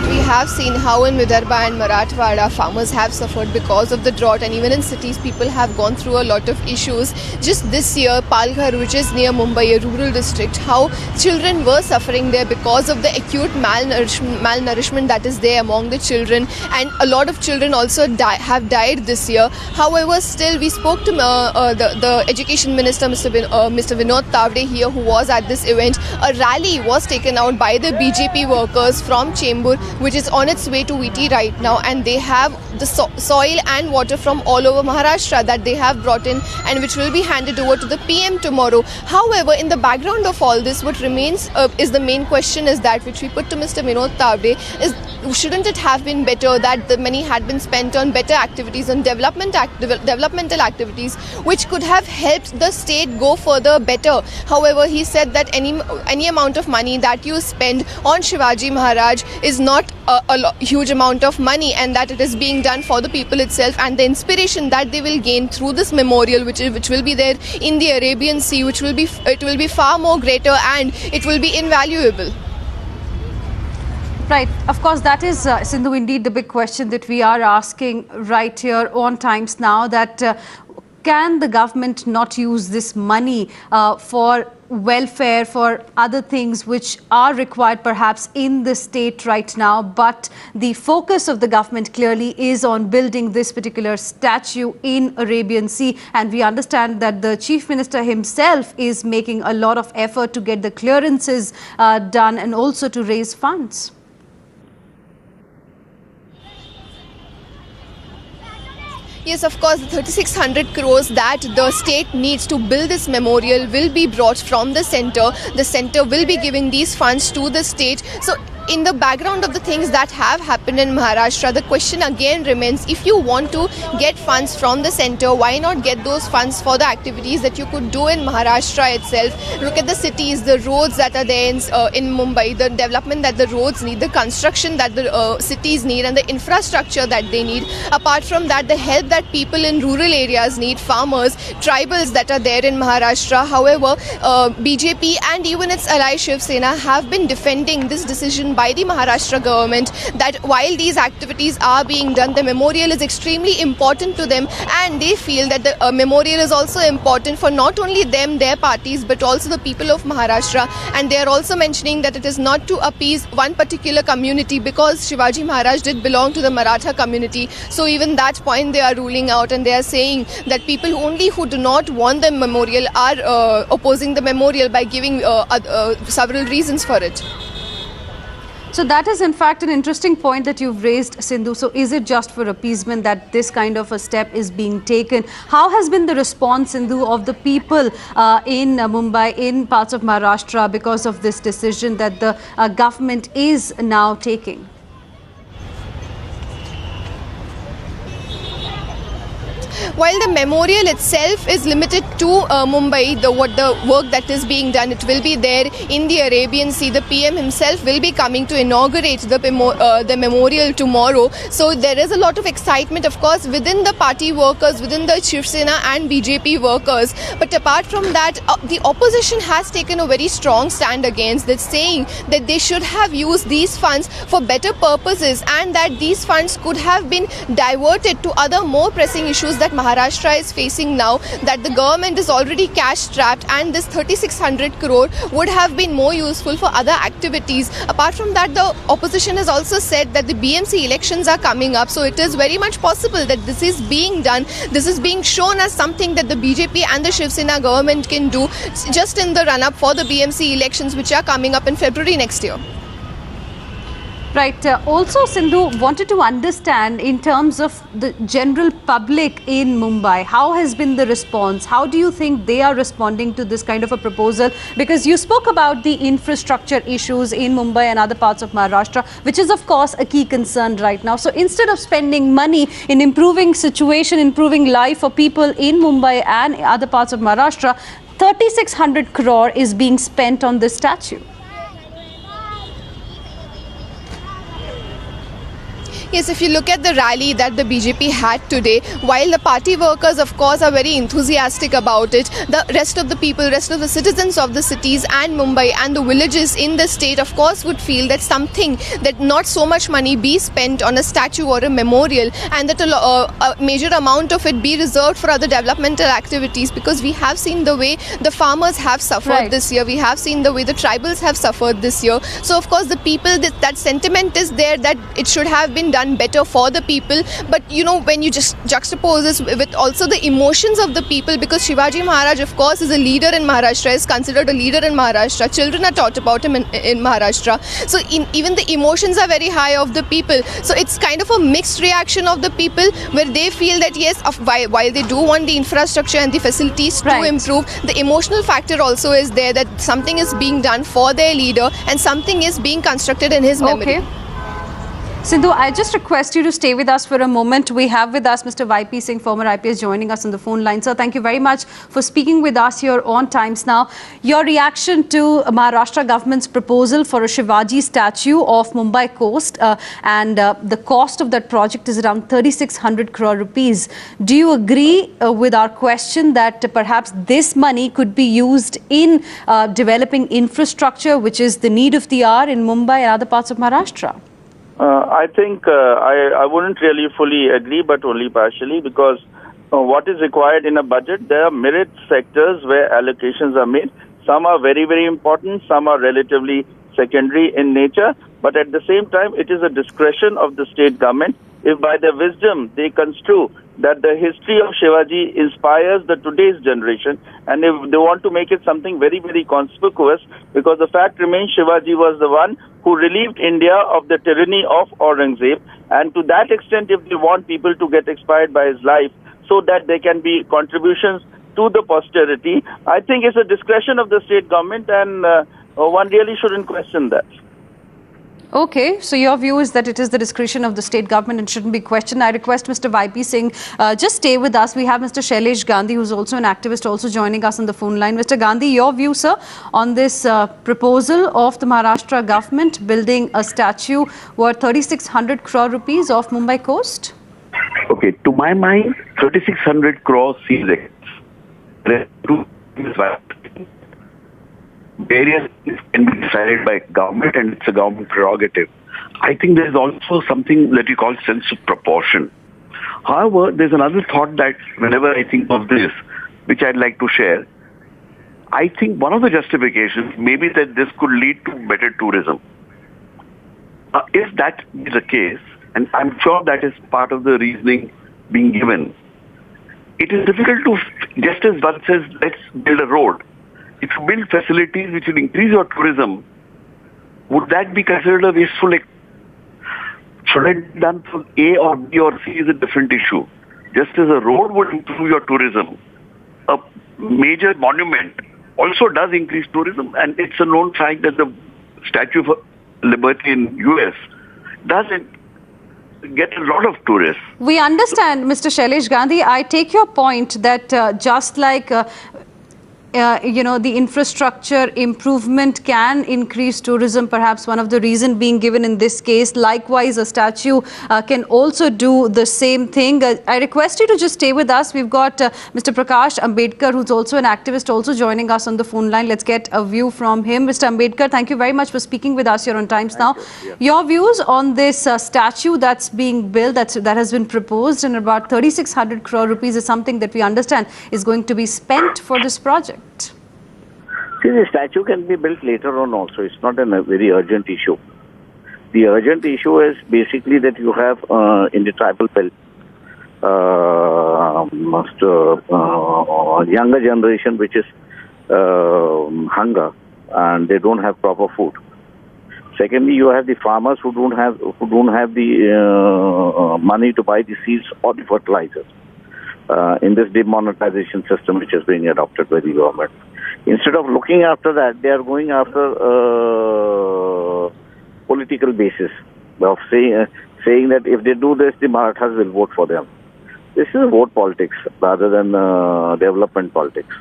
that, we have seen how in Vidarbha and Marathwada farmers have suffered because of the drought, and even in cities people have gone through a lot of issues. Just this year, Palghar, which is near Mumbai, a rural district, how children were suffering there because of the acute malnourishment that is there among the children, and a lot of children also have died this year. However, still we spoke to the Education Minister, Mr. Vinod Tavde here, who was at this event. A rally was taken out by the BJP workers from Chembur, which is on its way to VT right now, and they have the soil and water from all over Maharashtra that they have brought in, and which will be handed over to the PM tomorrow. However, in the background of all this, what remains is the main question is that, which we put to Mr. Vinod Tavde, is shouldn't it have been better that the money had been spent on better activities, on developmental activities, which could have helped the state go further better. However, he said that any amount of money that you spend on Shivaji Maharaj is not a huge amount of money, and that it is being done for the people itself, and the inspiration that they will gain through this memorial, which will be there in the Arabian Sea, it will be far more greater, and it will be invaluable. Right. Of course, that is, Sindhu, indeed the big question that we are asking right here on Times Now, that can the government not use this money for welfare, for other things which are required perhaps in the state right now, but the focus of the government clearly is on building this particular statue in Arabian Sea, and we understand that the Chief Minister himself is making a lot of effort to get the clearances done and also to raise funds. Yes, of course, the 3,600 crores that the state needs to build this memorial will be brought from the centre. The centre will be giving these funds to the state. So, in the background of the things that have happened in Maharashtra, the question again remains, if you want to get funds from the centre, why not get those funds for the activities that you could do in Maharashtra itself? Look at the cities, the roads that are there in Mumbai, the development that the roads need, the construction that the cities need, and the infrastructure that they need. Apart from that, the help that people in rural areas need, farmers, tribals that are there in Maharashtra. However, BJP and even its ally Shiv Sena have been defending this decision by the Maharashtra government, that while these activities are being done, the memorial is extremely important to them, and they feel that the memorial is also important for not only them, their parties, but also the people of Maharashtra. And they are also mentioning that it is not to appease one particular community, because Shivaji Maharaj did belong to the Maratha community. So even that point they are ruling out, and they are saying that people only who do not want the memorial are opposing the memorial by giving several reasons for it. So that is in fact an interesting point that you've raised, Sindhu. So is it just for appeasement that this kind of a step is being taken? How has been the response, Sindhu, of the people in Mumbai, in parts of Maharashtra, because of this decision that the government is now taking? While the memorial itself is limited to Mumbai, the work that is being done, it will be there in the Arabian Sea. The PM himself will be coming to inaugurate the memorial tomorrow. So there is a lot of excitement, of course, within the party workers, within the Shiv Sena and BJP workers. But apart from that, the opposition has taken a very strong stand against this, saying that they should have used these funds for better purposes, and that these funds could have been diverted to other more pressing issues that Maharashtra is facing now, that the government is already cash strapped, and this 3,600 crore would have been more useful for other activities. Apart from that, the opposition has also said that the BMC elections are coming up, so it is very much possible that this is being done. This is being shown as something that the BJP and the Shiv Sena government can do just in the run-up for the BMC elections, which are coming up in February next year. Right. Also, Sindhu, wanted to understand in terms of the general public in Mumbai, how has been the response? How do you think they are responding to this kind of a proposal? Because you spoke about the infrastructure issues in Mumbai and other parts of Maharashtra, which is, of course, a key concern right now. So instead of spending money in improving situation, improving life for people in Mumbai and other parts of Maharashtra, 3,600 crore is being spent on this statue. Yes, if you look at the rally that the BJP had today, while the party workers, of course, are very enthusiastic about it, the rest of the people, rest of the citizens of the cities and Mumbai and the villages in the state, of course, would feel that something, that not so much money be spent on a statue or a memorial, and that a major amount of it be reserved for other developmental activities, because we have seen the way the farmers have suffered this year. We have seen the way the tribals have suffered this year. So, of course, the people, that sentiment is there that it should have been done better for the people. But, you know, when you just juxtapose this with also the emotions of the people, because Shivaji Maharaj, of course, is a leader in Maharashtra, is considered a leader in Maharashtra. Children are taught about him in Maharashtra. So, even the emotions are very high of the people. So, it's kind of a mixed reaction of the people, where they feel that, yes, while they do want the infrastructure and the facilities to improve, the emotional factor also is there, that something is being done for their leader and something is being constructed in his memory. Okay. Sindhu, I just request you to stay with us for a moment. We have with us Mr. YP Singh, former IPS, joining us on the phone line. Sir, thank you very much for speaking with us here on Times Now. Your reaction to Maharashtra government's proposal for a Shivaji statue off Mumbai coast, and the cost of that project is around 3,600 crore rupees. Do you agree with our question that perhaps this money could be used in developing infrastructure, which is the need of the hour in Mumbai and other parts of Maharashtra? I think I wouldn't really fully agree, but only partially, because what is required in a budget, there are myriad sectors where allocations are made. Some are very, very important, some are relatively secondary in nature, but at the same time, it is a discretion of the state government. If by their wisdom they construe that the history of Shivaji inspires the today's generation, and if they want to make it something very, very conspicuous, because the fact remains Shivaji was the one who relieved India of the tyranny of Aurangzeb, and to that extent, if they want people to get inspired by his life so that there can be contributions to the posterity, I think it's a discretion of the state government, and one really shouldn't question that. Okay, so your view is that it is the discretion of the state government and shouldn't be questioned. I request Mr. YP Singh, just stay with us. We have Mr. Shailesh Gandhi, who's also an activist, also joining us on the phone line. Mr. Gandhi, your view, sir, on this proposal of the Maharashtra government building a statue worth 3,600 crore rupees off Mumbai coast? Okay, to my mind, 3,600 crores seems various things can be decided by government, and it's a government prerogative. I think there is also something that we call sense of proportion. However, there's another thought that whenever I think of this, which I'd like to share, I think one of the justifications may be that this could lead to better tourism. If that is the case, and I'm sure that is part of the reasoning being given, it is difficult to, just as one says, let's build a road. If you build facilities which will increase your tourism, would that be considered a wasteful? Should it be done for A or B or C is a different issue. Just as a road would improve your tourism, a major monument also does increase tourism, and it's a known fact that the Statue of Liberty in US doesn't get a lot of tourists. We understand, Mr. Shailesh Gandhi. I take your point that just like the infrastructure improvement can increase tourism, perhaps one of the reasons being given in this case. Likewise, a statue can also do the same thing. I request you to just stay with us. We've got Mr. Prakash Ambedkar, who's also an activist, also joining us on the phone line. Let's get a view from him. Mr. Ambedkar, thank you very much for speaking with us here on Times Now. Your views on this statue that's being built, that has been proposed, and about 3,600 crore rupees is something that we understand is going to be spent for this project. See, the statue can be built later on also. It's not a very urgent issue. The urgent issue is basically that you have in the tribal belt, younger generation which is hunger, and they don't have proper food. Secondly, you have the farmers who don't have the money to buy the seeds or the fertilizers in this demonetization system which is being adopted by the government. Instead of looking after that, they are going after political basis of saying that if they do this, the Marathas will vote for them. This is vote politics rather than development politics.